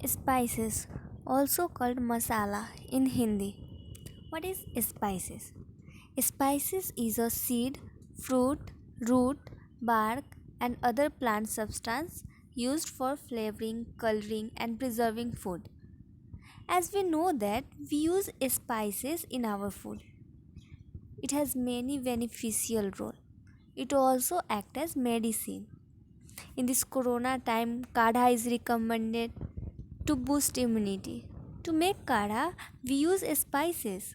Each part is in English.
Spices, also called masala in Hindi. What is spices? Spices is a seed, fruit, root, bark, and other plant substance used for flavoring, coloring, and preserving food. As we know that we use spices in our food, it has many beneficial role. It also act as medicine. In this corona time, kadha is recommended to boost immunity. To make kadha, we use spices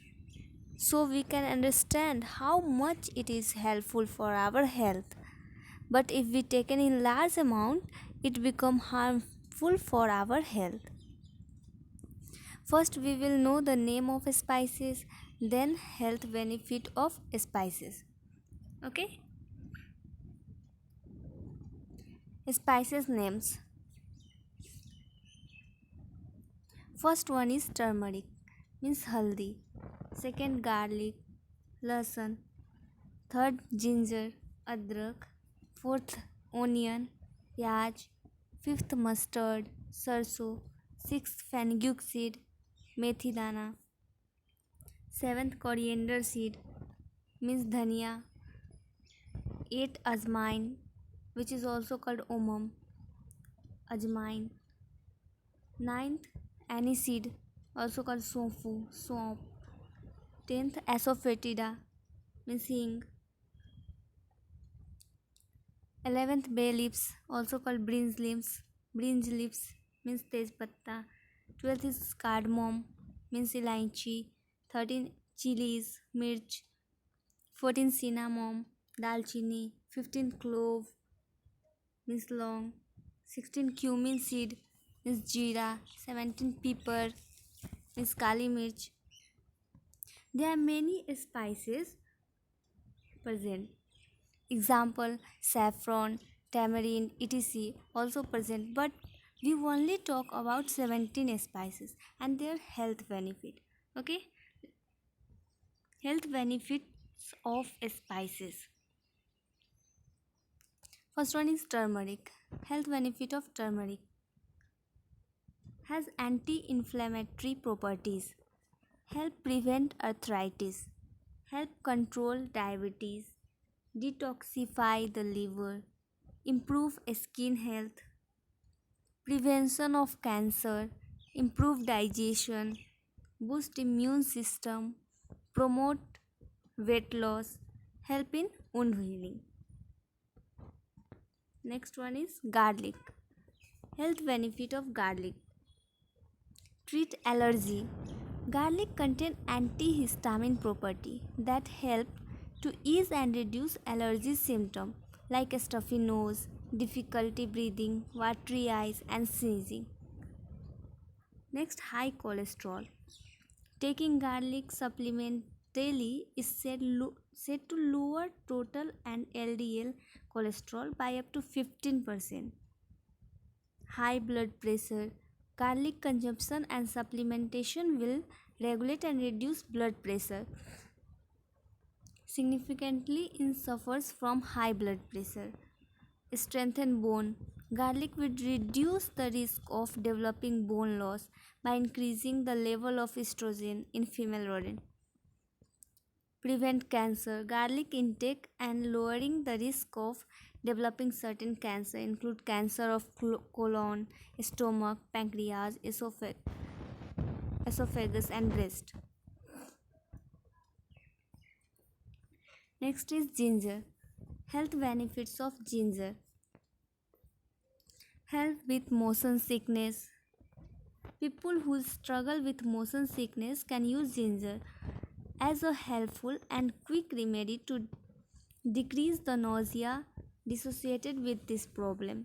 so we can understand how much it is helpful for our health. But if we take it in large amount, it become harmful for our health. First, we will know the name of spices, then health benefit of spices. Okay? Spices names. First one is turmeric, means haldi. Second, garlic, lasan. Third, ginger, adrak. Fourth, onion, pyaj. Fifth, mustard, sarso. Sixth, fenugreek seed, methi dana. Seventh, coriander seed, means dhania. Eighth, ajmain, which is also called omam, ajmain. Ninth, aniseed, also called sofu, swamp. 10th, asafoetida, means hing. 11th, bay leaves, also called brinj leaves, means tejpatta. 12th is cardamom, means elaichi. 13th, chilies, mirch. 14th, cinnamon, dalchini. 15th, clove, means long. 16th, cumin seed, means jeera. 17th, pepper, means kali mirch. There are many spices present. Example, saffron, tamarind, etc. also present, but we only talk about 17 spices and their health benefit. Okay, health benefits of spices. First one is turmeric. Health benefit of turmeric: has anti-inflammatory properties, help prevent arthritis, help control diabetes, detoxify the liver, improve skin health, prevention of cancer, improve digestion, boost immune system, promote weight loss, help in wound healing. Next one is garlic. Health benefit of garlic: treat allergy. Garlic contain antihistamine property that help to ease and reduce allergy symptoms like a stuffy nose, difficulty breathing, watery eyes, and sneezing. Next, high cholesterol. Taking garlic supplement daily is said to lower total and LDL cholesterol by up to 15%. High blood pressure. Garlic consumption and supplementation will regulate and reduce blood pressure significantly in suffers from high blood pressure. Strengthen bone. Garlic will reduce the risk of developing bone loss by increasing the level of estrogen in female rodent. Prevent cancer. Garlic intake and lowering the risk of developing certain cancer include cancer of colon, stomach, pancreas, esophagus, and breast. Next is ginger. Health benefits of ginger: help with motion sickness. People who struggle with motion sickness can use ginger as a helpful and quick remedy to decrease the nausea associated with this problem.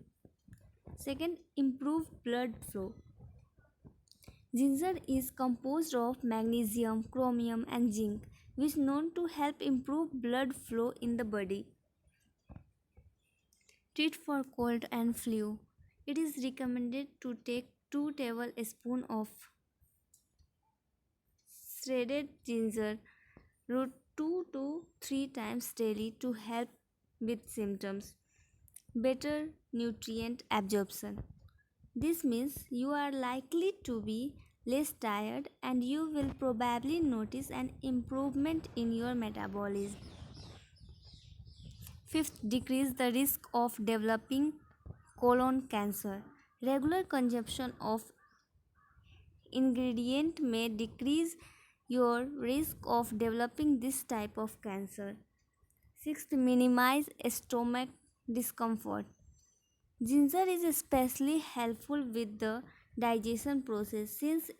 Second, improve blood flow. Ginger is composed of magnesium, chromium, and zinc, which is known to help improve blood flow in the body. Treat for cold and flu. It is recommended to take 2 tablespoons of shredded ginger root 2 to 3 times daily to help with symptoms. Better nutrient absorption. This means you are likely to be less tired and you will probably notice an improvement in your metabolism. Fifth, decrease the risk of developing colon cancer. Regular consumption of ingredient may decrease your risk of developing this type of cancer. Sixth, minimize stomach discomfort. Ginger is especially helpful with the digestion process since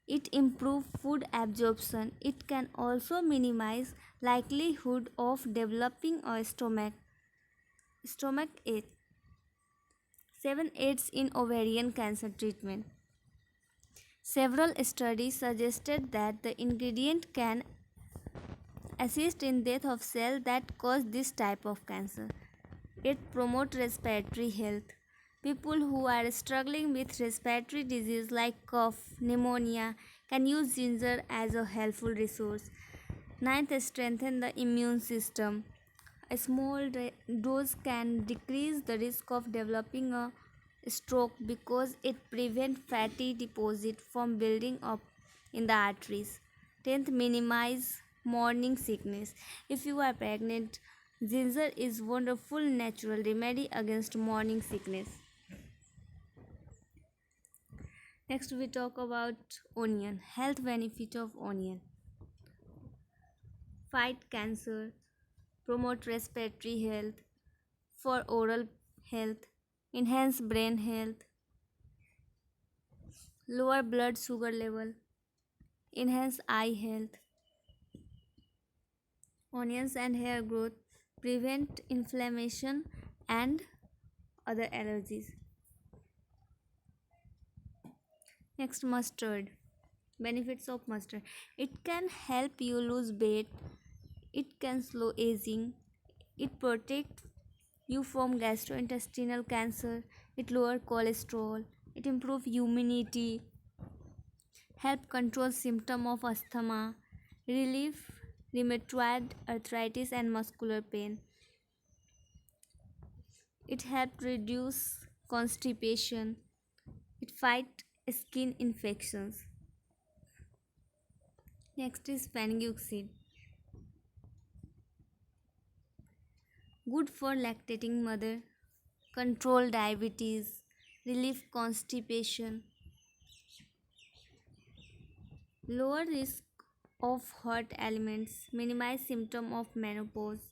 it improves food absorption. It can also minimize likelihood of developing a stomach ache. 7 aids in ovarian cancer treatment. Several studies suggested that the ingredient can assist in death of cells that cause this type of cancer. It promotes respiratory health. People who are struggling with respiratory disease like cough, pneumonia can use ginger as a helpful resource. Ninth, strengthen the immune system. A small dose can decrease the risk of developing a stroke because it prevents fatty deposit from building up in the arteries. 10th, minimize morning sickness. If you are pregnant, ginger is wonderful natural remedy against morning sickness. Next we talk about onion. Health benefit of onion. Fight cancer, promote respiratory health, for oral health, enhance brain health, lower blood sugar level, enhance eye health. Onions and hair growth, prevent inflammation and other allergies. Next, mustard. Benefits of mustard. It can help you lose weight. It can slow aging. It protects you from gastrointestinal cancer. It lower cholesterol. It improve immunity. Help control symptom of asthma. Relieve rheumatoid arthritis and muscular pain. It help reduce constipation. It fight skin infections. Next is fenugreek seed. Good for lactating mother, control diabetes, relieve constipation, lower risk of hot elements, minimize symptom of menopause,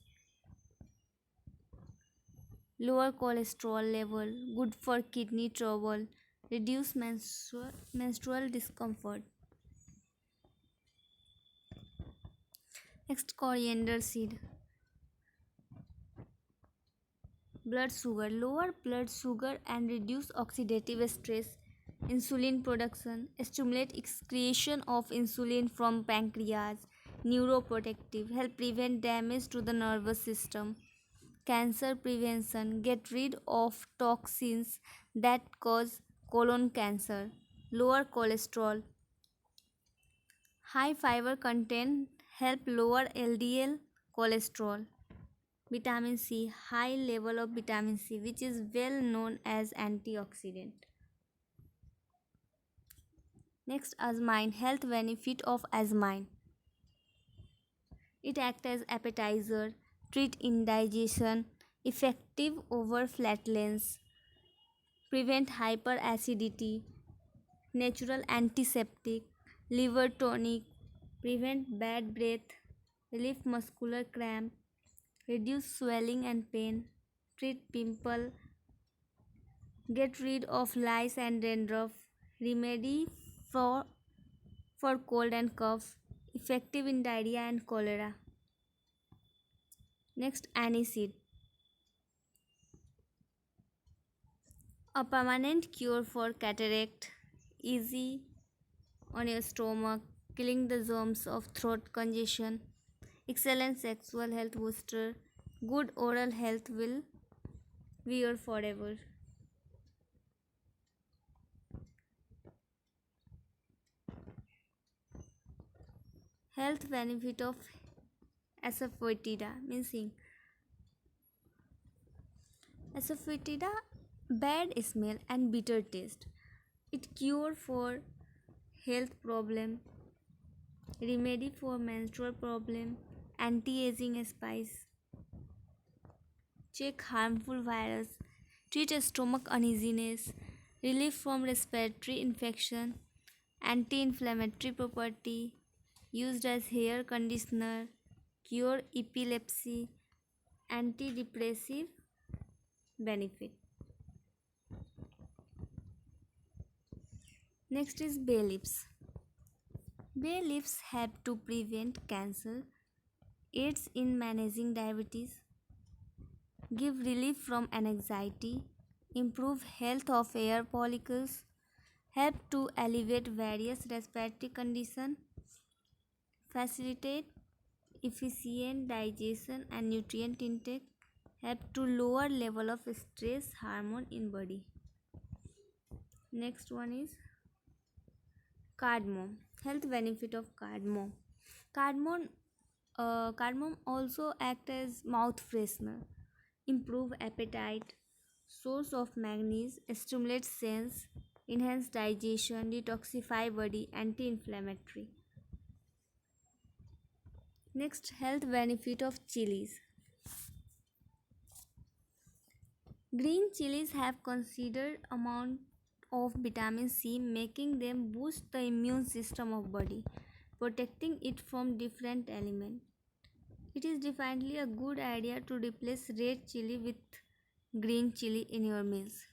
lower cholesterol level, good for kidney trouble, reduce menstrual discomfort. Next, coriander seed. Blood sugar. Lower blood sugar and reduce oxidative stress, insulin production, stimulate excretion of insulin from pancreas, neuroprotective, help prevent damage to the nervous system, cancer prevention, get rid of toxins that cause colon cancer, lower cholesterol, high fiber content, help lower LDL cholesterol. Vitamin C, high level of vitamin C, which is well known as antioxidant. Next, asmine. Health benefit of asmine. It acts as appetizer, treat indigestion, effective over flatulence, prevent hyperacidity, natural antiseptic, liver tonic, prevent bad breath, relieve muscular cramp, reduce swelling and pain, treat pimple, get rid of lice and dandruff, remedy for, for cold and cough, effective in diarrhea and cholera. Next, aniseed. A permanent cure for cataract, easy on your stomach, killing the germs of throat congestion, excellent sexual health booster, good oral health will be your forever. Health benefit of asafoetida means asafoetida, bad smell and bitter taste. It cure for health problem, remedy for menstrual problem, anti-aging spice, check harmful virus, treat stomach uneasiness, relief from respiratory infection, anti-inflammatory property, used as hair conditioner, cure epilepsy, antidepressive benefit. Next is bay leaves. Bay leaves help to prevent cancer, aids in managing diabetes, give relief from anxiety, improve health of hair follicles, help to alleviate various respiratory conditions, facilitate efficient digestion and nutrient intake, help to lower level of stress hormone in body. Next one is cardamom. Health benefit of cardamom. Cardamom also act as mouth freshener, improve appetite, source of manganese, stimulate sense, enhance digestion, detoxify body, anti-inflammatory. Next, health benefit of chilies. Green chilies have considered amount of vitamin C, making them boost the immune system of body, protecting it from different elements. It is definitely a good idea to replace red chili with green chili in your meals.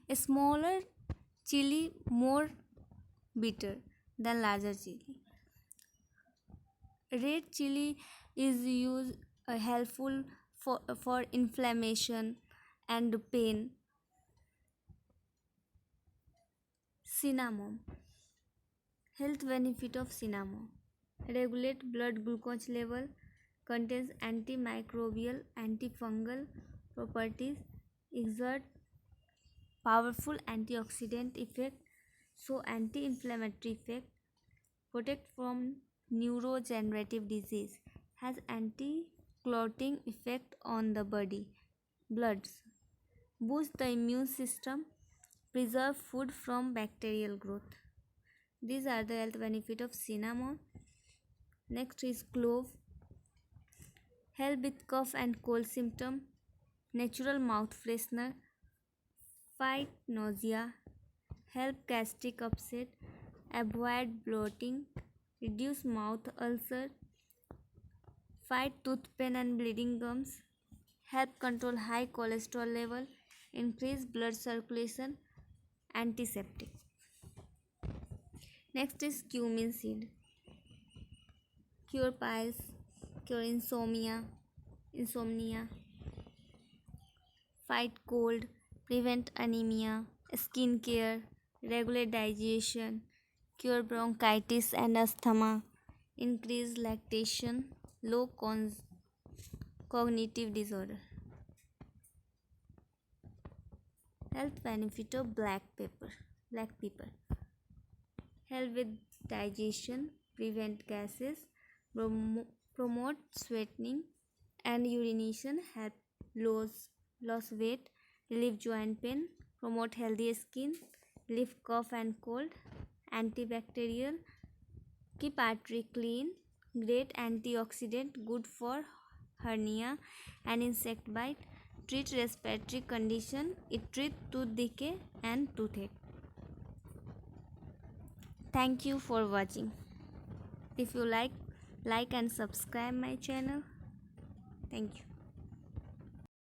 A smaller chili more bitter than larger chili. Red chili is used helpful for inflammation and pain. Cinnamon. Health benefit of cinnamon. Regulate blood glucose level, contains antimicrobial, antifungal properties, exert powerful antioxidant effect, so anti-inflammatory effect, protect from neurodegenerative disease, has anti-clotting effect on the body, bloods, boost the immune system, preserve food from bacterial growth. These are the health benefit of cinnamon. Next is clove. Help with cough and cold symptom, natural mouth freshener, fight nausea, help gastric upset, avoid bloating, reduce mouth ulcer, fight tooth pain and bleeding gums, help control high cholesterol level, increase blood circulation, antiseptic. Next is cumin seed. Cure piles, cure insomnia, fight cold, prevent anemia, skin care, regulate digestion, cure bronchitis and asthma, increase lactation, low cognitive disorder. Health benefit of black pepper. Help with digestion, prevent gases, promote sweating and urination, help lose weight, relieve joint pain, promote healthy skin, relieve cough and cold, antibacterial, keep artery clean, great antioxidant, good for hernia and insect bite, treat respiratory condition, it treat tooth decay and toothache. Thank you for watching. If you like and subscribe my channel. Thank you.